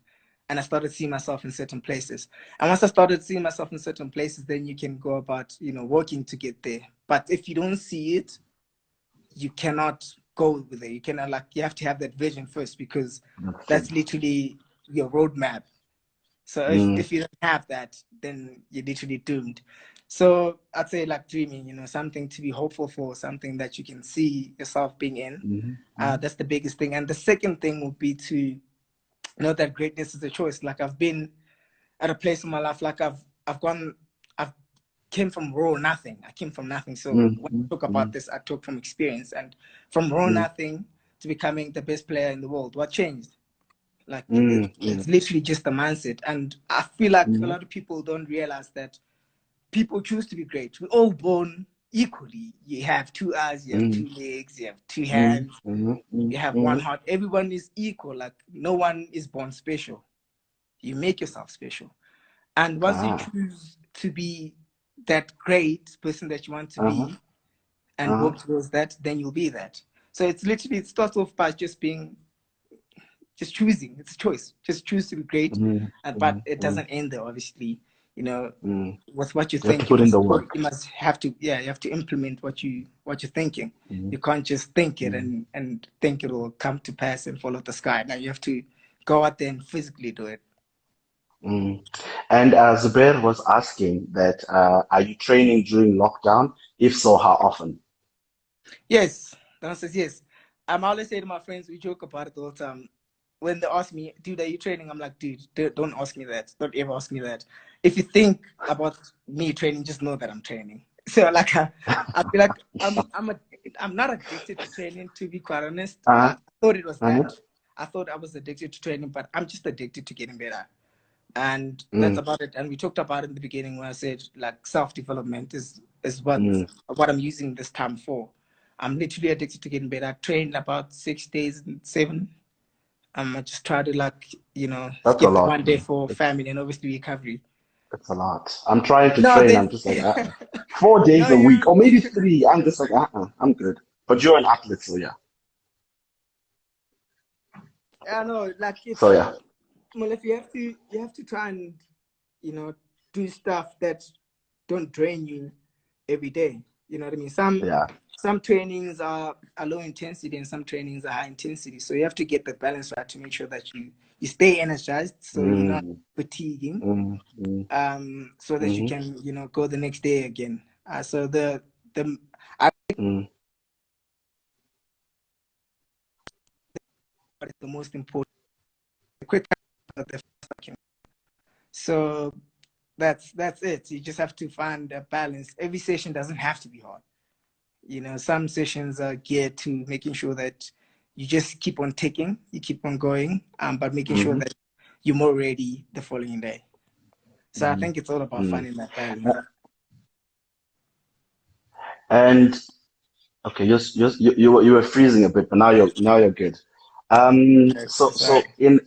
and I started seeing myself in certain places. And once I started seeing myself in certain places, then you can go about, you know, working to get there. But if you don't see it, you cannot go with it. You cannot, like, you have to have that vision first, because
that's true.
that's literally your roadmap. So
Mm,
if you don't have that, then you're literally doomed. So I'd say like dreaming, you know, something to be hopeful for, something that you can see yourself being in.
mhm, mhm,
That's the biggest thing. And the second thing would be to know that greatness is a choice. Like I've been at a place in my life, like I've came from raw nothing. I came from nothing. So
mm,
when
mm,
I talk about
mm,
this, I talk from experience. And from raw
mm,
nothing to becoming the best player in the world, what changed? Like
mm,
it's
mm,
literally just a mindset. And I feel like a
mhm,
lot of people don't realize that people choose to be great. We're all born equally. You have two eyes, you have
mm,
two legs, you have two
mm,
hands,
mhm,
you
mm,
have one
mhm.
heart. Everyone is equal. Like no one is born special. You make yourself special. And once you
Ah,
choose to be that great person that you want to
uh-huh,
be and
uh-huh.
work towards that, then you'll be that. So it's literally, it starts off by just choosing. It's a choice. Just choose to be great,
Mm,
but
mm,
it
mm,
doesn't end there. Obviously, you know,
mm.
with what you
You have to
think,
put in the work.
you must have to, yeah, you have to implement what you're thinking.
Mm,
You can't just think it
mm,
and think it will come to pass and fall off the sky. Now you have to go out there and physically do it.
mm. And Zubair was asking that, are you training during lockdown? If so, how often?
Yes, the answer is yes. I always say to my friends, we joke about it all the time. When they ask me, dude, are you training? I'm like, dude, don't ask me that. Don't ever ask me that. If you think about me training, just know that I'm training. So like, I feel like I'm not addicted to training. To be quite honest, I
Uh-huh,
thought it was
uh-huh.
that. I thought I was addicted to training, but I'm just addicted to getting better. And that's
Mm,
about it. And we talked about it in the beginning when I said like self-development is
mm.
what I'm using this time for. I'm literally addicted to getting better. I train about 6 days and seven. I just try to like, you know,
That's a
skip
lot,
one day
man.
for family and obviously recovery.
That's a lot. I'm trying to
No,
train.
there's
I'm just like, 4 days
no,
a week,
you
or maybe three. I'm just like, I'm good. But you're an athlete, so yeah.
I know like
So
it's
yeah,
well if you have to try and, you know, do stuff that don't drain you every day. You know what I mean?
yeah.
Some trainings are low intensity and some trainings are high intensity. So you have to get the balance right to make sure that you stay energized, so you're not
Mm,
fatiguing,
mm, mm,
so that you
mm,
can, you know, go the next day again. So the I
mm,
think the most important, the quicker the faster I can. So that's it. You just have to find a balance. Every session doesn't have to be hard. You know, some sessions are geared to making sure that you just keep on ticking, you keep on going, but making sure
mm,
that you're more ready the following day. So I
mm,
think it's all about
mm.
finding that balance.
Uh, And okay, you were freezing a bit, but now you're good. So
Sorry.
in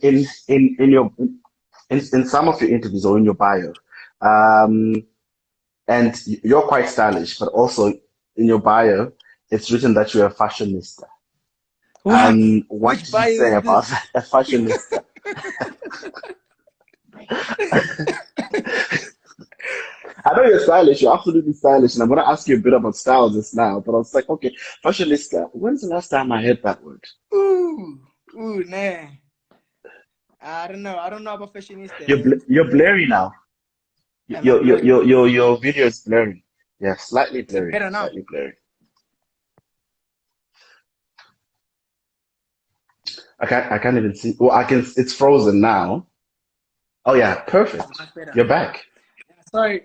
some of your interviews or in your bio, um, and you're quite stylish, but also in your bio, it's written that you're a fashionista.
What?
What
Which
do you
bio
say
is
about
this?
a fashionista? I know you're stylish, you're absolutely stylish, and I'm gonna ask you a bit about style just now, but I was like, okay, fashionista, when's the last time I heard that word?
Ooh, ooh, nah. I don't know. I don't know about fashionista,
You're
man.
you're blurry now.
Am I blurry?
Your video is blurry. Yeah, slightly
Is it
blurry,
better now?
slightly blurry. I can't even see. Well, I can. It's frozen now. Oh yeah,
It's
perfect.
much better.
You're back.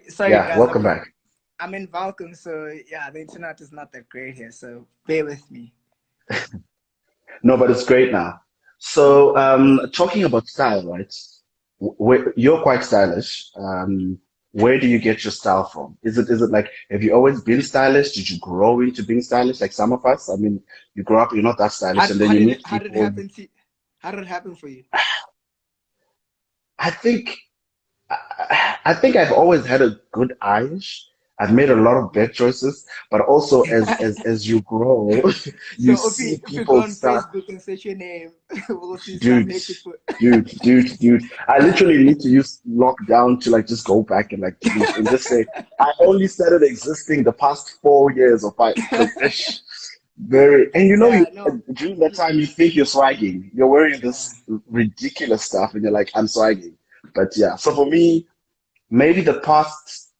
Sorry,
Yeah,
guys.
welcome back.
I'm in Vulcan, so yeah, the internet is not that great here. So bear with me.
No, but it's great now. So, talking about style, right? You're quite stylish. Where do you get your style from? Is it like, have you always been stylish? Did you grow into being stylish like some of us? I mean, you grow up, you're not that stylish, and then you meet
How did it
people.
happen to how did it happen for you?
I think I think I've always had a good eye. I've made a lot of bad choices, but also as you grow, you
So
see
if you go
people
on
start.
Facebook and search your name, we'll see some
Dude,
hectic foot.
dude. I literally need to use lockdown to like just go back and like delete and just say I only started existing the past 4 years or five because ish very and
Yeah, no.
during that time you think you're swagging. You're wearing
Yeah.
this ridiculous stuff and you're like, I'm swagging. But yeah, so for me, maybe the past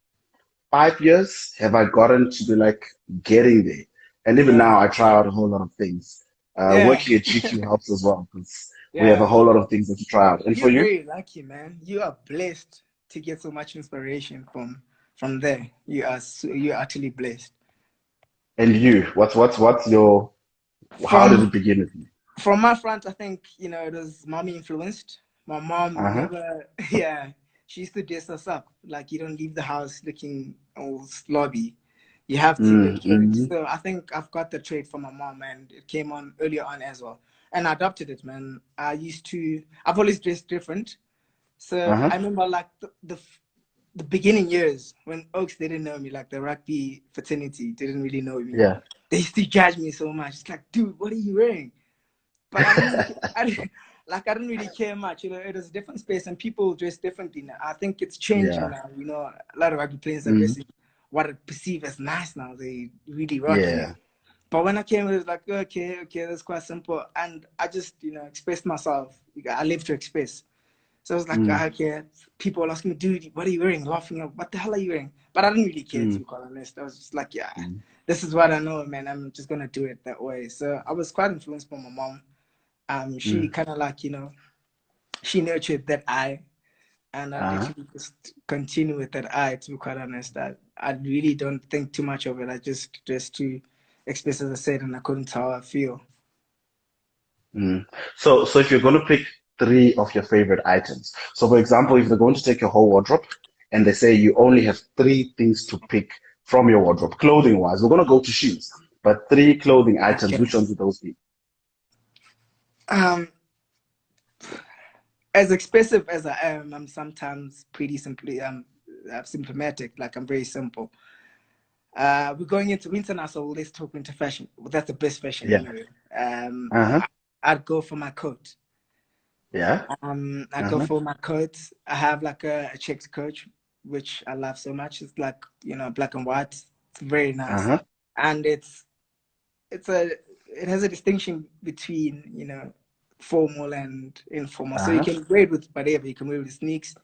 5 years have I gotten to be like getting there. And even
Yeah.
now I try out a whole lot of things.
Yeah.
Working at GQ helps as well because we have a
Yeah.
whole lot of things that to try out. And for
You're
you?
very lucky, man. You are blessed to get so much inspiration from there. You're utterly blessed.
And you? What's your how did
From
it begin with you?
from my front, I think, it was mommy influenced. My mom
Uh-huh.
never, yeah, she used to dress us up. Like, you don't leave the house looking all slobby. You have to look good.
Mm-hmm.
So I think I've got the trait from my mom, and it came on earlier on as well. And I adopted it, man. I've always dressed different. So I
Uh-huh.
remember like the beginning years when Oaks didn't know me, like the rugby fraternity didn't really know me.
Yeah.
They used to judge me so much. It's like, dude, what are you wearing? But I didn't really, like I didn't really care much. It was a different space, and people dress differently now. I think it's changing
Yeah.
now. A lot of rugby players are
Mm-hmm.
dressing what I perceive as nice now. They really rocking it.
Yeah.
But when I came, it was like, okay, that's quite simple. And I just, expressed myself. I live to express. So I was like,
Mm,
okay. People were asking me, dude, what are you wearing? Laughing at, what the hell are you wearing? But I didn't really care, to
mm,
be quite honest. I was just like, yeah,
mm,
this is what I know, man. I'm just gonna do it that way. So I was quite influenced by my mom. She
mm.
kind of like, she nurtured that eye, and I
Uh-huh.
literally just continue with that eye. To be quite honest, I really don't think too much of it. I just to express, as I said, and according to how I feel.
Mm. So if you're going to pick three of your favorite items, so for example, if they're going to take your whole wardrobe and they say you only have three things to pick from your wardrobe, clothing wise, we're going to go to shoes, but three clothing items,
Okay.
which ones would those be?
Um, as expressive as I am, I'm sometimes pretty simply symptomatic. Like I'm very simple. We're going into winter now, so let's talk winter fashion. Well, that's the best fashion
Yeah.
anyway.
Uh-huh.
I'd go for my coat.
Yeah.
I go
Uh-huh.
for my coat. I have like a checked coat, which I love so much. It's like, black and white. It's very nice,
Uh-huh.
and it's a it has a distinction between, formal and informal. So you
Uh-huh.
can wear it with whatever. You can wear it with sneaks.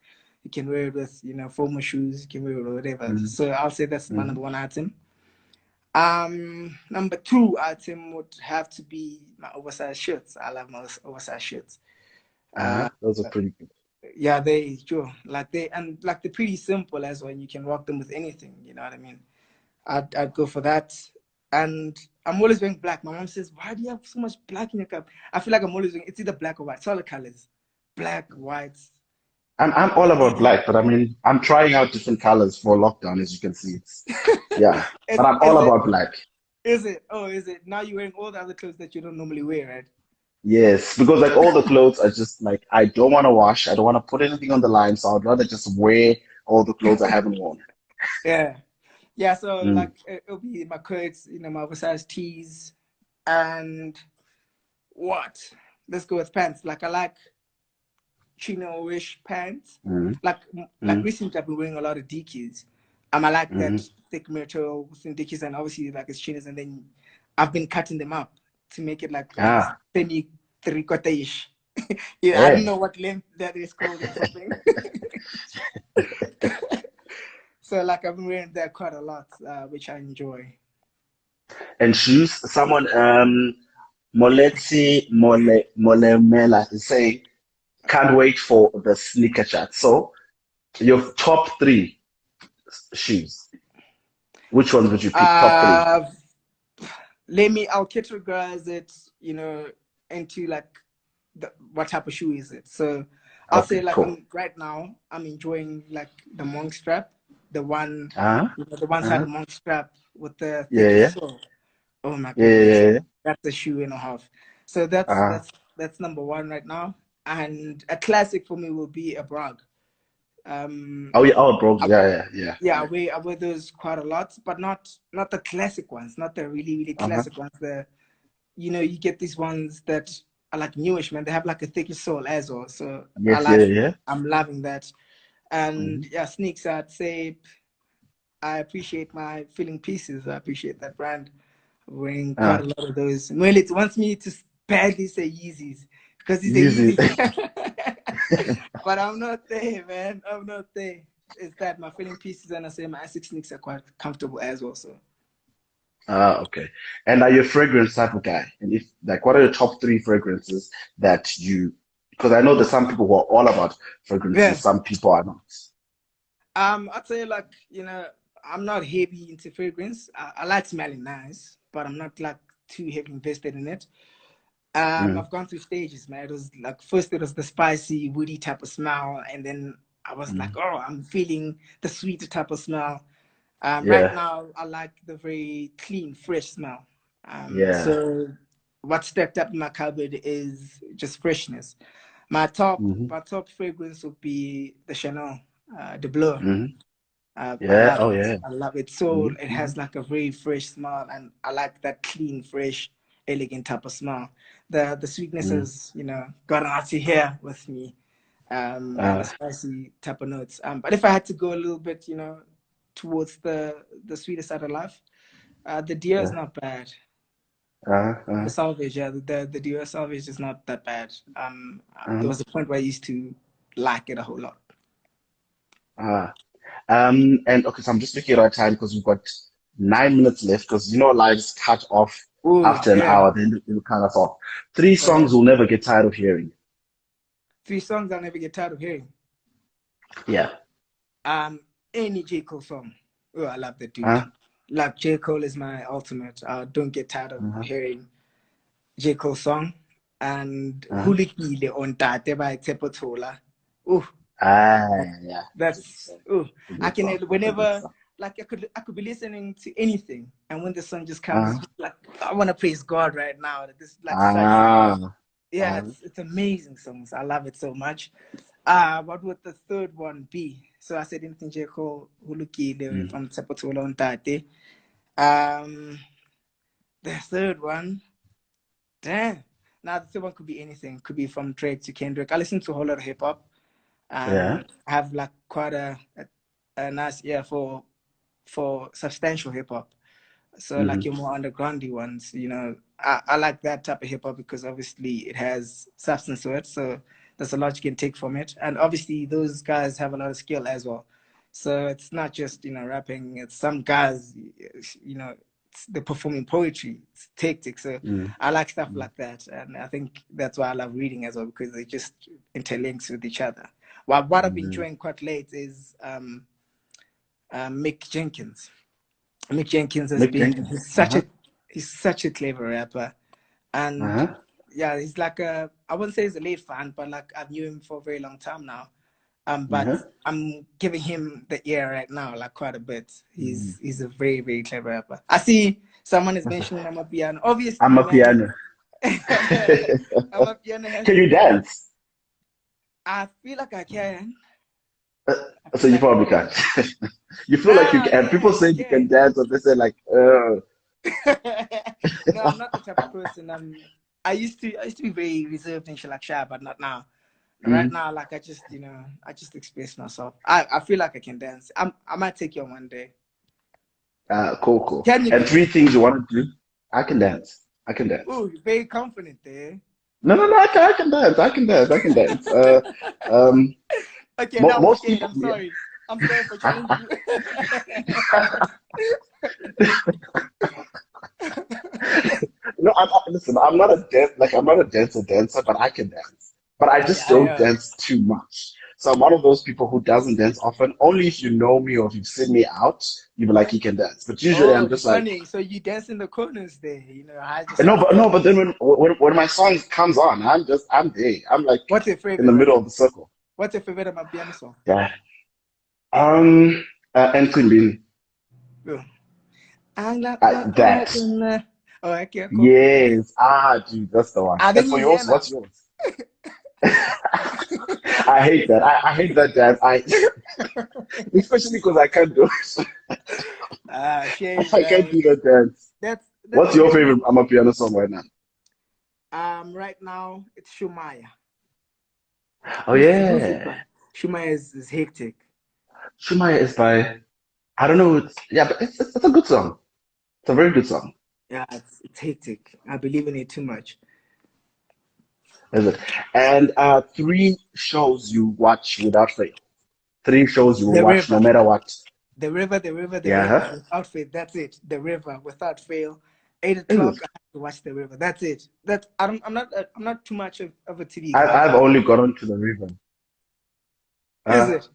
You can wear it with, formal shoes. You can wear it with whatever.
Mm,
So I'll say that's my
mm,
number one item. Number two item would have to be my oversized shirts. I love my oversized shirts.
uh-huh.
Uh,
Those are pretty good.
yeah, they sure like they're pretty simple as well. And you can rock them with anything. You know what I mean? I'd go for that. And I'm always wearing black. My mom says, "Why do you have so much black in your cup?" I feel like I'm always wearing it's either black or white, solid colors, black, white.
I'm all about black, but I mean, I'm trying out different colors for lockdown, as you can see. It's yeah, but
is,
I'm all
is it?
about black.
Is it? Oh, is it? Now you're wearing all the other clothes that you don't normally wear, right?
Yes, because like all the clothes are just like I don't want to wash. I don't want to put anything on the line, so I'd rather just wear all the clothes I haven't worn.
Yeah. Yeah, so
Mm,
like it'll be my coats, my oversized tees, and what? Let's go with pants. Like I like chino-ish pants.
mm,
Like
mm,
recently I've been wearing a lot of DQs. I like that
mm.
thick material within DQs, and obviously like it's chinos, and then I've been cutting them up to make it like
Ah,
semi three-quarter-ish. Yeah, I don't
hey.
know what length that is called or something. So like I've been wearing that quite a lot, which I enjoy.
And shoes. Someone Molemela is saying can't wait for the sneaker chat. So your top three shoes. Which ones would you pick? Top three.
Uh, I'll categorize it, into like what type of shoe is it. So I'll say
Okay,
like
cool.
right now I'm enjoying like the monk strap, the one,
Uh-huh.
the one
Uh-huh.
sided monk strap with the
Yeah,
thickest
yeah.
sole. Oh my
Yeah, yeah,
goodness,
yeah.
that's a shoe and a half. So that's
Uh-huh.
that's number one right now. And a classic for me will be a Bragg. Um,
Oh yeah, oh bro,
I,
yeah, yeah, yeah,
yeah,
yeah.
I wear those quite a lot, but not the classic ones, not the really really
Uh-huh.
classic ones. You get these ones that are like newish, man. They have like a thicker sole as well. So
Yes, yeah, yeah.
I'm loving that. And
Mm-hmm.
yeah, sneaks, I'd say I appreciate my filling pieces. I appreciate that brand. Wearing quite
Uh,
a lot of those. Well, it wants me to badly say Yeezys because he's a
easy.
Yeezy. But I'm not there, man. I'm not there. It's that my filling pieces and I say my Asics sneaks are quite comfortable as well. So
Okay. And are you a fragrance type of guy? And if like, what are the top three fragrances that you? Because I know there's some people who are all about fragrances,
yeah.
some people are not.
I'd say like, I'm not heavy into fragrance. I like smelling nice, but I'm not like too heavily invested in it.
Mm,
I've gone through stages, man. It was like first it was the spicy, woody type of smell, and then I was like,
mm,
oh, I'm feeling the sweeter type of smell. Right
yeah,
now, I like the very clean, fresh smell.
yeah.
So what's stacked up in my cupboard is just freshness.
Hmm.
My top fragrance would be the Chanel, the Bleu.
Hmm.
I
Yeah.
love
Oh
it.
yeah.
I love it. So
Hmm.
it
Hmm.
has like a very fresh smell, and I like that clean, fresh, elegant type of smell. The sweetness
Mm,
has, gotten out to here with me, and the
uh,
spicy type of notes. But if I had to go a little bit, towards the sweeter side of life, the Dior is
yeah.
not bad.
Uh,
The
uh,
Salvage, yeah, the Dior Salvage is not that bad. There
uh,
was a point where I used to like it a whole lot.
uh. And okay, so I'm just looking at our time because we've got 9 minutes left because lives cut off
Oh
after an
yeah.
hour, then it'll cut us off. Three
Oh yeah.
songs we'll never get tired of hearing.
Three songs I'll never get tired of hearing.
Yeah.
Um, any J. Cole song. Oh, I love that dude.
Uh,
Like J. Cole is my ultimate. I don't get tired of
uh,
hearing J. Cole song. And
uh,
Hulikile on Tate by Tepotola. Oh,
yeah.
that's oh,
It's a
I
good
can
song. It's a good
whenever
song.
like I could be listening to anything, and when the song just comes,
Uh,
it's like I want to praise God right now. That this is like such,
uh,
yeah,
uh,
it's amazing songs. I love it so much. What would the third one be? So I said anything J. Cole, Hulukile
mm,
from Tepotola on Tate. Um, the third one, damn. Now the third one could be anything. Could be from Drake to Kendrick. I listen to a whole lot of hip hop.
yeah.
I have like quite a nice ear for substantial hip hop. So like
Hmm.
your more undergroundy ones, I like that type of hip hop because obviously it has substance to it. So there's a lot you can take from it, and obviously those guys have a lot of skill as well. So it's not just rapping. It's some guys, they're performing poetry, it's tactics. So
Mm,
I like stuff
mm,
like that, and I think that's why I love reading as well because they just interlinks with each other. Well, what I've been
mm.
enjoying quite late is Mick Jenkins. Mick Jenkins has
Mick
been
Jenkins. Uh-huh.
he's such a clever rapper, and
Uh-huh.
yeah, he's like I wouldn't say he's a late fan, but like I've knew him for a very long time now. But
Uh-huh.
I'm giving him the ear right now, like quite a bit.
Mm.
He's a very very clever rapper. I see someone is mentioning I'm a piano.
I'm
Obviously,
a
man,
piano.
I'm a piano has
Can
to
you
be there.
dance?
I feel like I can.
Uh,
I
so
feel
you
like I
probably
can.
can't. You feel like you
Ah,
can. And people
yeah, I
say you can
can.
dance, or they say like,
No, I'm not the type of person. I used to be very reserved and shit like shy, but not now. Right
mm,
now, like I just express myself. I feel like I can dance. I might take you on one day.
cool, cool.
Can you
And three
dance?
things you want to do? I can dance. I can dance.
Oh, you're very confident there.
No, no, no. I can dance. I can dance. I can dance. Um,
Okay, now I'm
most
scared.
people.
I'm sorry. I'm sorry for challenging you.
No, listen. I'm not a dance. Like I'm not a dancer, but I can dance. But I just
Yeah,
don't
yeah.
dance too much. So I'm one of those people who doesn't dance often. Only if you know me or if you've seen me out, you be like, you can dance. But usually I'm
Oh,
just like,
funny. So you dance in the corners there, hide
no,
yourself
but
there.
no, but then when my song comes on, I'm there. I'm like
What's your
in the
favorite?
middle of the circle.
What's your favorite piano song?
Yeah. And Queen
Oh, I'm not
that.
gonna. Oh, okay, cool.
Yes. Ah, dude, that's the one.
I
And
think
for
you
yours,
hear now.
what's yours? I hate that. I hate that dance. Especially because I can't do it.
Shame,
I can't
man.
do that dance.
That's
What's your
okay.
favorite piano song right now?
Right now it's Shumaya.
Oh
Who's it
yeah.
by? Shumaya is hectic.
Shumaya is by I don't know. Yeah, but it's a good song. It's a very good song.
Yeah, it's hectic. I believe in it too much.
Is it? And three shows you watch without fail. Three shows you will
The
watch no
river,
matter what.
the river, the river, the
Yeah,
river.
huh?
Without fail, that's it. The river, without fail. Eight
Is
o'clock,
it?
I have to watch the river. That's it. I'm not too much of a TV
I,
guy.
I've only got onto the river.
Is
Uh,
it?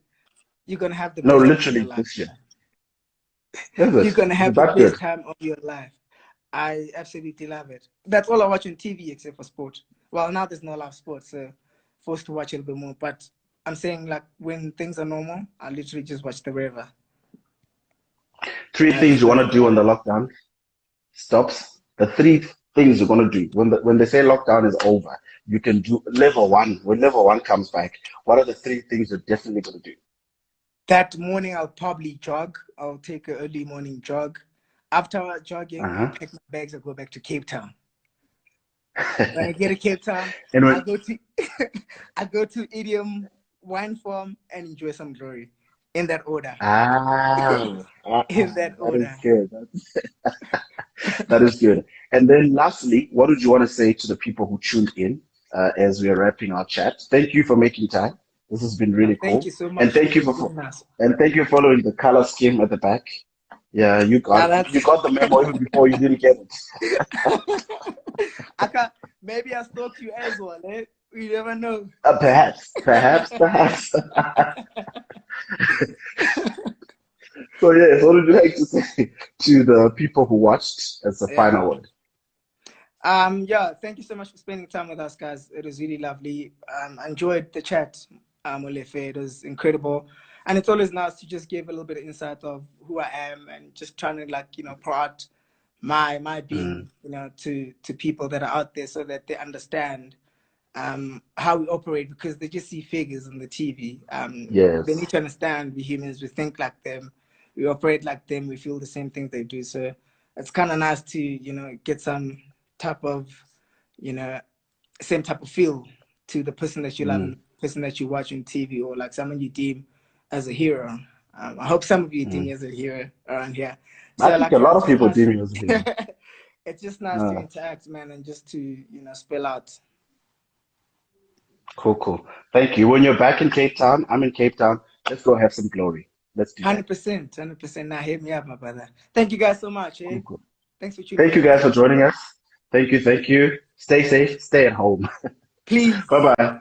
You're gonna have the
no,
best time of your
literally
life.
this year. Is
You're
it?
gonna
Is it
have the
that
best
good?
time of your life. I absolutely love it. That's all I watch on TV except for sport. Well, now there's no live sports, so forced to watch a little bit more. But I'm saying like when things are normal, I literally just watch the river.
Three things
That's
you want to
the
do when the lockdown stops. The three things you're gonna do when they say lockdown is over. You can do level one. When level one comes back, what are the three things you're definitely gonna do?
that morning. I'll probably jog. I'll take an early morning jog. After jogging, I'll
Uh
pack my bags and go back to Cape Town. When I
huh.
get to Cape Town,
And
I
when
go to I go to Idiom Wine Farm and enjoy some glory. In that order. In that
that is
order.
good. That is good. And then lastly, what would you want to say to the people who tuned in as we are wrapping our chat? Thank you for making time. This has been
No,
really
thank
cool.
you so
And
much.
thank
It
you
was really nice.
and thank you for following the color scheme at the back. Yeah,
Now
you
that's
got the memo even before you didn't get it.
I can maybe I stalked you as well, eh? You never know.
Perhaps. So yes, what would you like to say to the people who watched as a
Yeah.
final word?
Yeah, thank you so much for spending time with us, guys. It was really lovely. I enjoyed the chat, Molife. It was incredible. And it's always nice to just give a little bit of insight of who I am and just trying to like, pour out my being,
Mm,
to people that are out there so that they understand how we operate because they just see figures on the TV. They need
yes.
to understand we humans, we think like them, we operate like them, we feel the same things they do. So it's kind of nice to, get some type of, you know, same type of feel to the person that you love and
Mm,
the person that you watch on TV or like someone you deem as a hero. I hope some of you deem me
mm.
as a hero around here.
I
So
think
like,
a
yeah,
lot
it's
of
just
people
nice.
deem you as a hero.
It's just nice to
Uh,
interact, man, and just to, spell out.
cool. Thank you. When you're back in Cape Town, I'm in Cape Town. Let's go have some glory. Let's do that.
100%, 100%. Now hit me up, my brother. Thank you guys so much, eh?
Cool.
Thanks for tuning
Thank you
in.
guys for joining us. Thank you. Stay safe. Stay at home.
Please.
Bye bye.